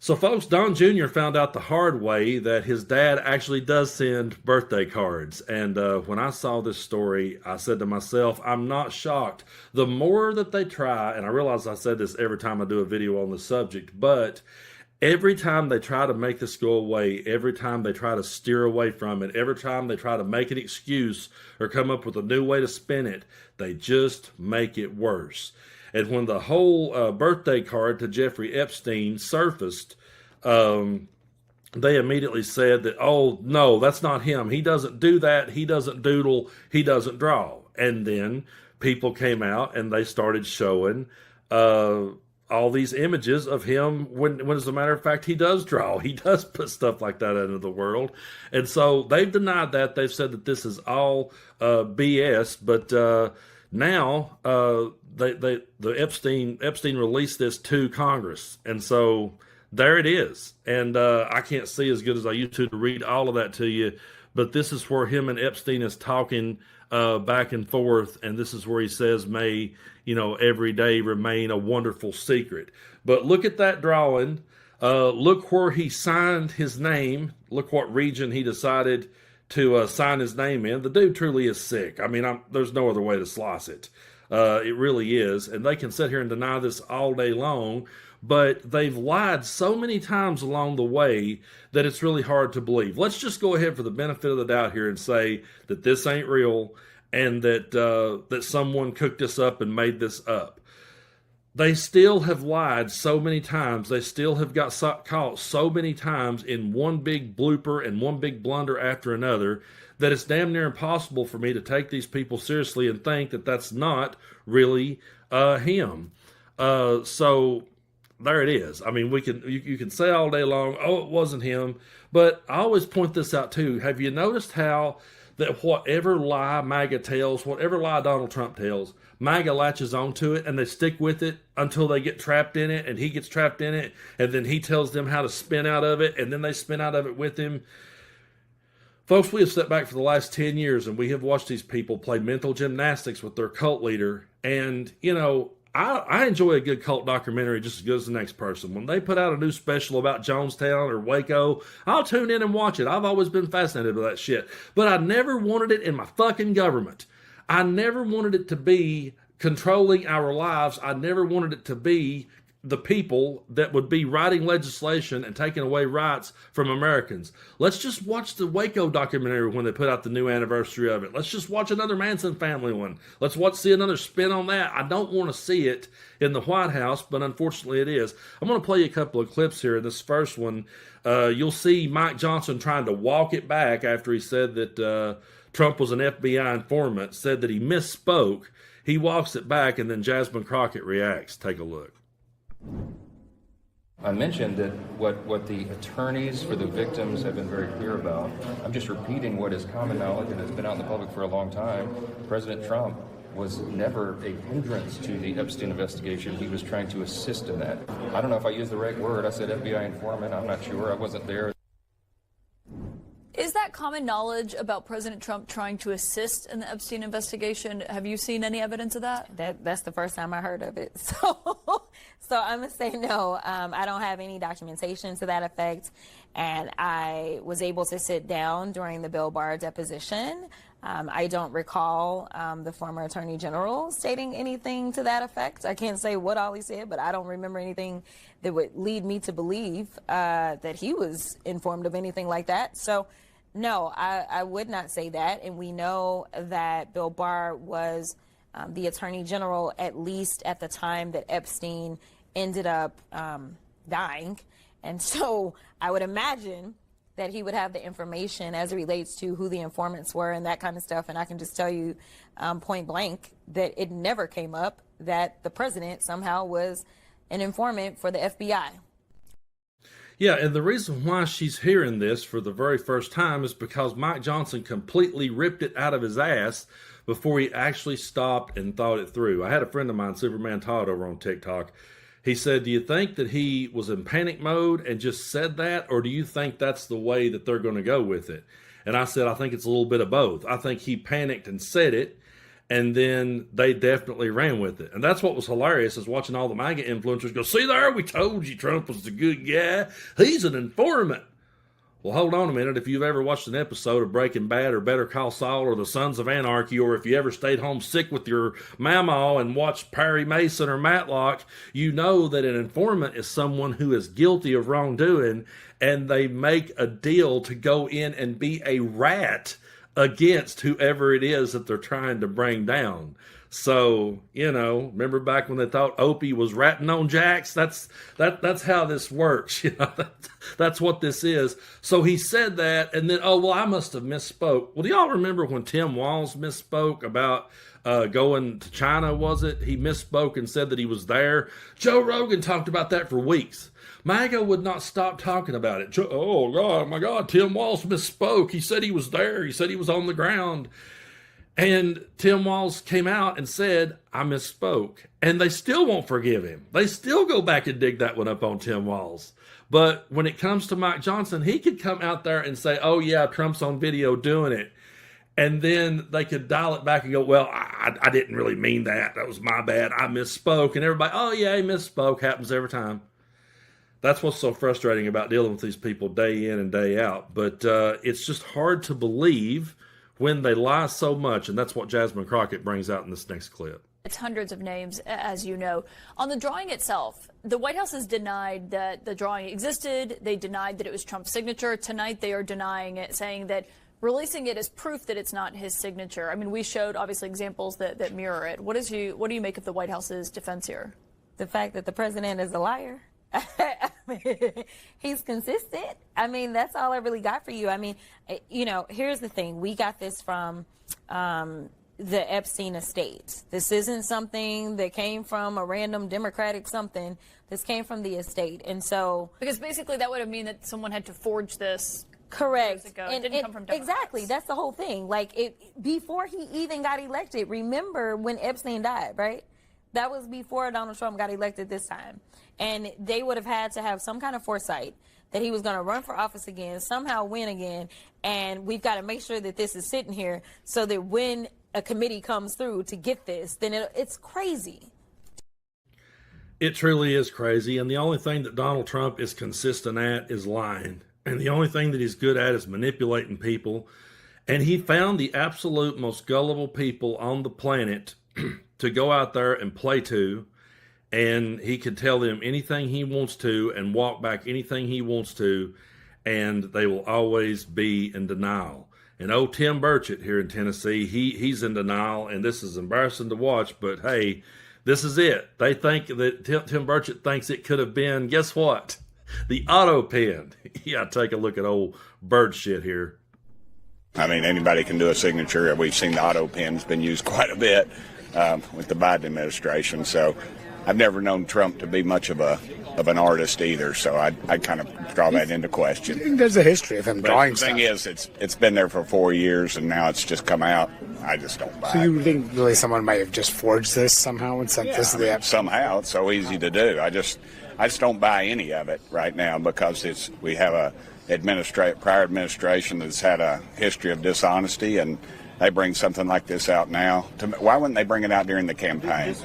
So, folks, Don Jr. found out the hard way that his dad actually does send birthday cards. And when I saw this story, I said to myself, I'm not shocked. The more that they try, and I realize I said this every time I do a video on the subject, but every time they try to make this go away, every time they try to steer away from it, every time they try to make an excuse or come up with a new way to spin it, they just make it worse. And when the whole birthday card to Jeffrey Epstein surfaced, they immediately said that, oh, no, that's not him. He doesn't do that. He doesn't doodle. He doesn't draw. And then people came out and they started showing all these images of him when, as a matter of fact, he does draw. He does put stuff like that into the world. And so they've denied that. They've said that this is all BS. But now the Epstein released this to Congress, and so there it is. And I can't see as good as I used to read all of that to you, but this is where him and Epstein is talking back and forth, and this is where he says, "May every day remain a wonderful secret." But look at that drawing. Look where he signed his name. Look what region he decided to sign his name in. The dude truly is sick. I mean, there's no other way to slice it. It really is. And they can sit here and deny this all day long, but they've lied so many times along the way that it's really hard to believe. Let's just go ahead for the benefit of the doubt here and say that this ain't real and that someone cooked this up and made this up. They still have lied so many times. They still have got caught so many times in one big blooper and one big blunder after another that it's damn near impossible for me to take these people seriously and think that that's not really him. So there it is. I mean, you can say all day long, oh, it wasn't him. But I always point this out too. Have you noticed how that whatever lie MAGA tells, whatever lie Donald Trump tells, MAGA latches onto it and they stick with it until they get trapped in it and he gets trapped in it and then he tells them how to spin out of it and then they spin out of it with him. Folks, we have stepped back for the last 10 years and we have watched these people play mental gymnastics with their cult leader. And, I enjoy a good cult documentary just as good as the next person. When they put out a new special about Jonestown or Waco, I'll tune in and watch it. I've always been fascinated by that shit. But I never wanted it in my fucking government. I never wanted it to be controlling our lives. I never wanted it to be the people that would be writing legislation and taking away rights from Americans. Let's just watch the Waco documentary when they put out the new anniversary of it. Let's just watch another Manson family one. Let's see another spin on that. I don't want to see it in the White House, but unfortunately it is. I'm going to play you a couple of clips here. In this first one, you'll see Mike Johnson trying to walk it back after he said that Trump was an FBI informant, said that he misspoke. He walks it back, and then Jasmine Crockett reacts. Take a look. I mentioned that what the attorneys for the victims have been very clear about. I'm just repeating what is common knowledge and has been out in the public for a long time. President Trump was never a hindrance to the Epstein investigation. He was trying to assist in that. I don't know if I used the right word. I said FBI informant. I'm not sure. I wasn't there. Is that common knowledge about President Trump trying to assist in the Epstein investigation? Have you seen any evidence of that? That's the first time I heard of it. So I'm going to say no. I don't have any documentation to that effect. And I was able to sit down during the Bill Barr deposition. I don't recall the former Attorney General stating anything to that effect. I can't say what all he said, but I don't remember anything that would lead me to believe that he was informed of anything like that. So, no, I would not say that. And we know that Bill Barr was the Attorney General, at least at the time that Epstein ended up dying. And so I would imagine that he would have the information as it relates to who the informants were and that kind of stuff. And I can just tell you point blank that it never came up that the president somehow was an informant for the FBI. Yeah, and the reason why she's hearing this for the very first time is because Mike Johnson completely ripped it out of his ass before he actually stopped and thought it through. I had a friend of mine, Superman Todd, over on TikTok. He said, do you think that he was in panic mode and just said that, or do you think that's the way that they're going to go with it? And I said, I think it's a little bit of both. I think he panicked and said it, And then they definitely ran with it. And that's what was hilarious, is watching all the MAGA influencers go, see there, we told you Trump was the good guy. He's an informant. Well, hold on a minute. If you've ever watched an episode of Breaking Bad or Better Call Saul or The Sons of Anarchy, or if you ever stayed home sick with your mama and watched Perry Mason or Matlock, you know that an informant is someone who is guilty of wrongdoing, and they make a deal to go in and be a rat against whoever it is that they're trying to bring down. So, remember back when they thought Opie was ratting on Jax? That's how this works. That's what this is. So he said that, and then, I must have misspoke. Well, do y'all remember when Tim Walz misspoke about going to China, was it? He misspoke and said that he was there. Joe Rogan talked about that for weeks. MAGA would not stop talking about it. Oh, God, my God, Tim Walz misspoke. He said he was there. He said he was on the ground. And Tim Walz came out and said, I misspoke. And they still won't forgive him. They still go back and dig that one up on Tim Walz. But when it comes to Mike Johnson, he could come out there and say, oh, yeah, Trump's on video doing it. And then they could dial it back and go, well, I didn't really mean that. That was my bad. I misspoke. And everybody, oh, yeah, he misspoke. Happens every time. That's what's so frustrating about dealing with these people day in and day out. But it's just hard to believe when they lie so much, and that's what Jasmine Crockett brings out in this next clip. It's hundreds of names, as you know. On the drawing itself, the White House has denied that the drawing existed. They denied that it was Trump's signature. Tonight, they are denying it, saying that releasing it as proof that it's not his signature. I mean, we showed, obviously, examples that mirror it. What do you make of the White House's defense here? The fact that the president is a liar. I mean, he's consistent. I mean, that's all I really got for you. I mean, here's the thing. We got this from the Epstein estate. This isn't something that came from a random Democratic something. This came from the estate. And so... Because basically that would have mean that someone had to forge this. Correct. Years ago. It didn't come from Democrats. Exactly. That's the whole thing. Like, before he even got elected, remember when Epstein died, right? That was before Donald Trump got elected this time. And they would have had to have some kind of foresight that he was going to run for office again, somehow win again, and we've got to make sure that this is sitting here so that when a committee comes through to get this, then it's crazy. It truly is crazy, and the only thing that Donald Trump is consistent at is lying. And the only thing that he's good at is manipulating people. And he found the absolute most gullible people on the planet to go out there and play to, and he can tell them anything he wants to and walk back anything he wants to, and they will always be in denial. And Tim Burchett here in Tennessee, he's in denial, and this is embarrassing to watch, but hey, this is it. They think that Tim Burchett thinks it could have been, guess what? The auto pen. Yeah, take a look at old Burchett here. I mean, anybody can do a signature. We've seen the auto pen's been used quite a bit with the Biden administration. So I've never known Trump to be much of an artist either. So I kind of draw that into question. I think there's a history of him drawing stuff. The thing is, it's been there for 4 years, and now it's just come out. I just don't buy it. So you think really someone might have just forged this somehow and sent this to the app? Somehow. It's so easy to do. I just don't buy any of it right now because we have a prior administration that's had a history of dishonesty, and they bring something like this out now. Why wouldn't they bring it out during the campaign?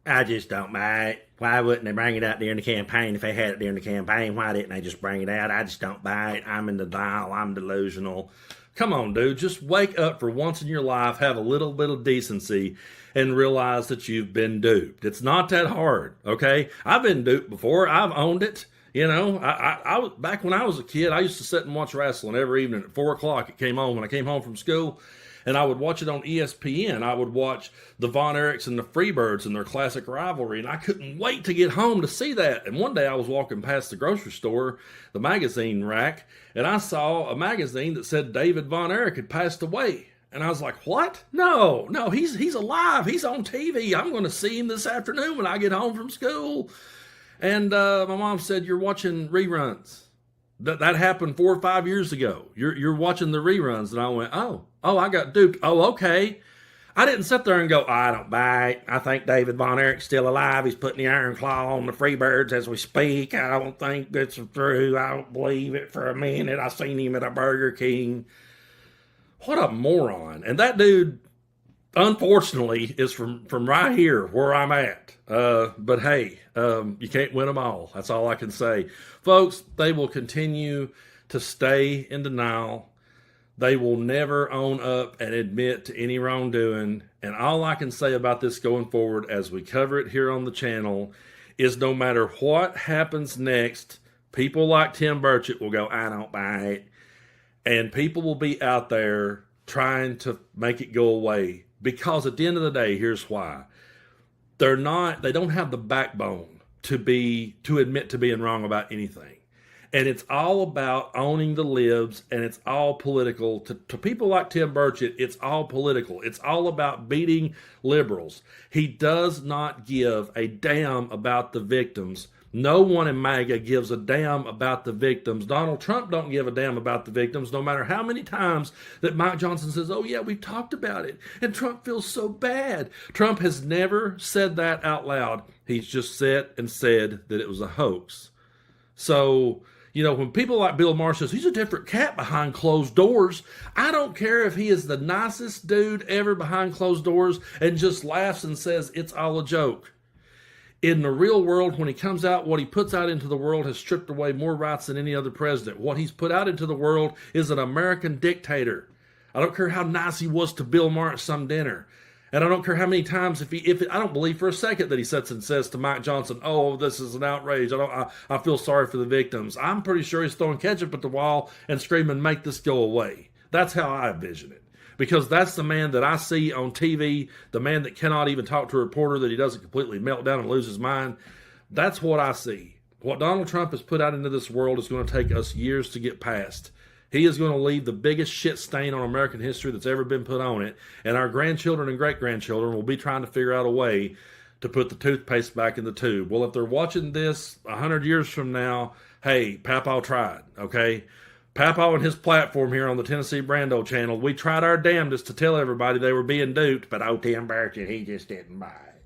I just don't buy it. Why wouldn't they bring it out during the campaign? If they had it during the campaign, why didn't they just bring it out? I just don't buy it. I'm in denial. I'm delusional. Come on, dude. Just wake up for once in your life, have a little bit of decency, and realize that you've been duped. It's not that hard, okay? I've been duped before. I've owned it. You know, I back when I was a kid, I used to sit and watch wrestling every evening at 4 o'clock. It came on when I came home from school, and I would watch it on ESPN. I would watch the Von Erichs and the Freebirds and their classic rivalry, and I couldn't wait to get home to see that. And one day I was walking past the grocery store, the magazine rack, and I saw a magazine that said David Von Erich had passed away. And I was like, what? No, he's alive. He's on TV. I'm going to see him this afternoon when I get home from school. And my mom said, you're watching reruns. That happened 4 or 5 years ago. You're watching the reruns. And I went, oh, I got duped. Oh, okay. I didn't sit there and go, I don't buy it. I think David Von Erich's still alive. He's putting the iron claw on the Freebirds as we speak. I don't think that's true. I don't believe it for a minute. I seen him at a Burger King. What a moron. And that dude, unfortunately, is from right here where I'm at. But hey, you can't win them all. That's all I can say. Folks, they will continue to stay in denial. They will never own up and admit to any wrongdoing. And all I can say about this going forward as we cover it here on the channel is no matter what happens next, people like Tim Burchett will go, I don't buy it. And people will be out there trying to make it go away. Because at the end of the day, here's why. They don't have the backbone to admit to being wrong about anything. And it's all about owning the libs, and it's all political. To people like Tim Burchett, it's all political. It's all about beating liberals. He does not give a damn about the victims. No one in MAGA gives a damn about the victims. Donald Trump don't give a damn about the victims, no matter how many times that Mike Johnson says, oh yeah, we've talked about it, and Trump feels so bad. Trump has never said that out loud. He's just said that it was a hoax. So, when people like Bill Maher says he's a different cat behind closed doors, I don't care if he is the nicest dude ever behind closed doors and just laughs and says it's all a joke. In the real world, when he comes out, what he puts out into the world has stripped away more rights than any other president. What he's put out into the world is an American dictator. I don't care how nice he was to Bill Maher at some dinner. And I don't care how many times, I don't believe for a second that he sits and says to Mike Johnson, oh, this is an outrage. I feel sorry for the victims. I'm pretty sure he's throwing ketchup at the wall and screaming, make this go away. That's how I envision it. Because that's the man that I see on TV, the man that cannot even talk to a reporter, that he doesn't completely melt down and lose his mind. That's what I see. What Donald Trump has put out into this world is going to take us years to get past. He is going to leave the biggest shit stain on American history that's ever been put on it. And our grandchildren and great-grandchildren will be trying to figure out a way to put the toothpaste back in the tube. Well, if they're watching this 100 years from now, hey, Papaw tried, okay? Papaw and his platform here on the Tennessee Brando channel, we tried our damnedest to tell everybody they were being duped, but Tim Burchett, he just didn't buy it.